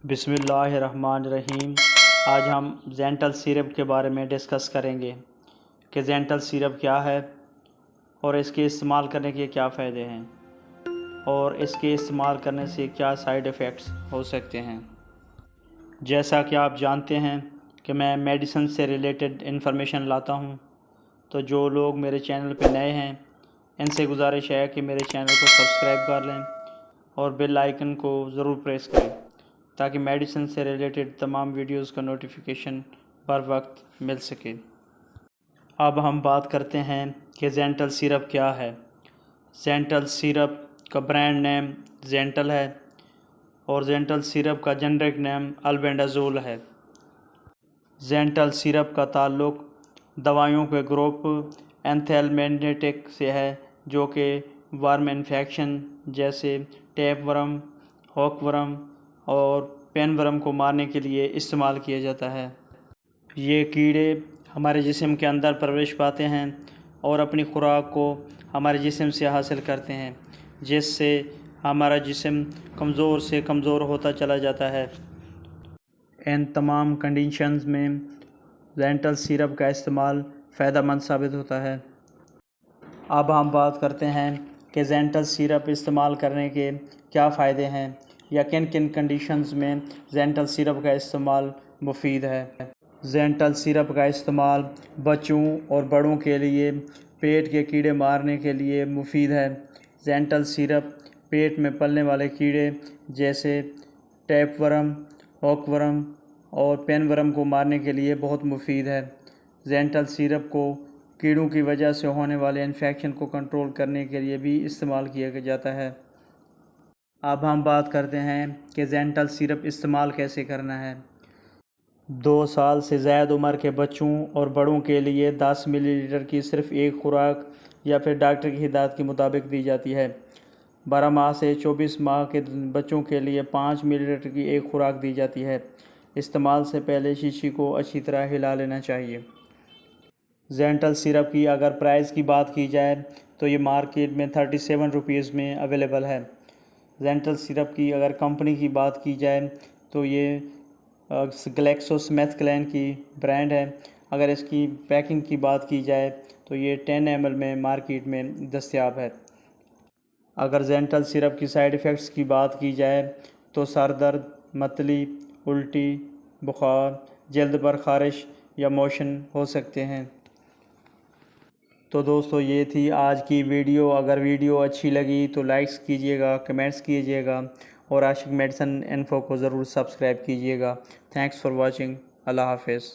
بسم اللہ الرحمن الرحیم۔ آج ہم زینٹل سیرپ کے بارے میں ڈسکس کریں گے کہ زینٹل سیرپ کیا ہے اور اس کے استعمال کرنے کے کیا فائدے ہیں اور اس کے استعمال کرنے سے کیا سائیڈ ایفیکٹس ہو سکتے ہیں۔ جیسا کہ آپ جانتے ہیں کہ میں میڈیسن سے ریلیٹڈ انفارمیشن لاتا ہوں، تو جو لوگ میرے چینل پہ نئے ہیں ان سے گزارش ہے کہ میرے چینل کو سبسکرائب کر لیں اور بیل آئیکن کو ضرور پریس کریں تاکہ میڈیسن سے ریلیٹڈ تمام ویڈیوز کا نوٹیفیکیشن بر وقت مل سکے۔ اب ہم بات کرتے ہیں کہ زینٹل سیرپ کیا ہے۔ زینٹل سیرپ کا برانڈ نیم زینٹل ہے اور زینٹل سیرپ کا جنرک نیم البینڈازول ہے۔ زینٹل سیرپ کا تعلق دوائیوں کے گروپ اینتھیلمینیٹک سے ہے جو کہ ورم انفیکشن جیسے ٹیپ ورم، ہوک ورم اور پین ورم کو مارنے کے لیے استعمال کیا جاتا ہے۔ یہ کیڑے ہمارے جسم کے اندر پرورش پاتے ہیں اور اپنی خوراک کو ہمارے جسم سے حاصل کرتے ہیں، جس سے ہمارا جسم کمزور سے کمزور ہوتا چلا جاتا ہے۔ ان تمام کنڈیشنز میں زینٹل سیرپ کا استعمال فائدہ مند ثابت ہوتا ہے۔ اب ہم بات کرتے ہیں کہ زینٹل سیرپ استعمال کرنے کے کیا فائدے ہیں یا کن کن کنڈیشنز میں زینٹل سیرپ کا استعمال مفید ہے۔ زینٹل سیرپ کا استعمال بچوں اور بڑوں کے لیے پیٹ کے کیڑے مارنے کے لیے مفید ہے۔ زینٹل سیرپ پیٹ میں پلنے والے کیڑے جیسے ٹیپ ورم، ہوک ورم اور پین ورم کو مارنے کے لیے بہت مفید ہے۔ زینٹل سیرپ کو کیڑوں کی وجہ سے ہونے والے انفیکشن کو کنٹرول کرنے کے لیے بھی استعمال کیا جاتا ہے۔ اب ہم بات کرتے ہیں کہ زینٹل سیرپ استعمال کیسے کرنا ہے۔ 2 سال سے زائد عمر کے بچوں اور بڑوں کے لیے 10 ملی لیٹر کی صرف ایک خوراک یا پھر ڈاکٹر کی ہدایت کے مطابق دی جاتی ہے۔ 12 ماہ سے 24 ماہ کے بچوں کے لیے 5 ملی لیٹر کی ایک خوراک دی جاتی ہے۔ استعمال سے پہلے شیشی کو اچھی طرح ہلا لینا چاہیے۔ زینٹل سیرپ کی اگر پرائز کی بات کی جائے تو یہ مارکیٹ میں 37 روپیز میں اویلیبل ہے۔ زینٹل سیرپ کی اگر کمپنی کی بات کی جائے تو یہ گلیکسو سمتھ کلائن کی برانڈ ہے۔ اگر اس کی پیکنگ کی بات کی جائے تو یہ 10 ml میں مارکیٹ میں دستیاب ہے۔ اگر زینٹل سیرپ کی سائیڈ ایفیکٹس کی بات کی جائے تو سر درد، متلی، الٹی، بخار، جلد پر خارش یا موشن ہو سکتے ہیں۔ تو دوستو یہ تھی آج کی ویڈیو۔ اگر ویڈیو اچھی لگی تو لائکس کیجئے گا، کمنٹس کیجئے گا اور عاشق میڈیسن انفو کو ضرور سبسکرائب کیجئے گا۔ Thanks for watching. اللہ حافظ۔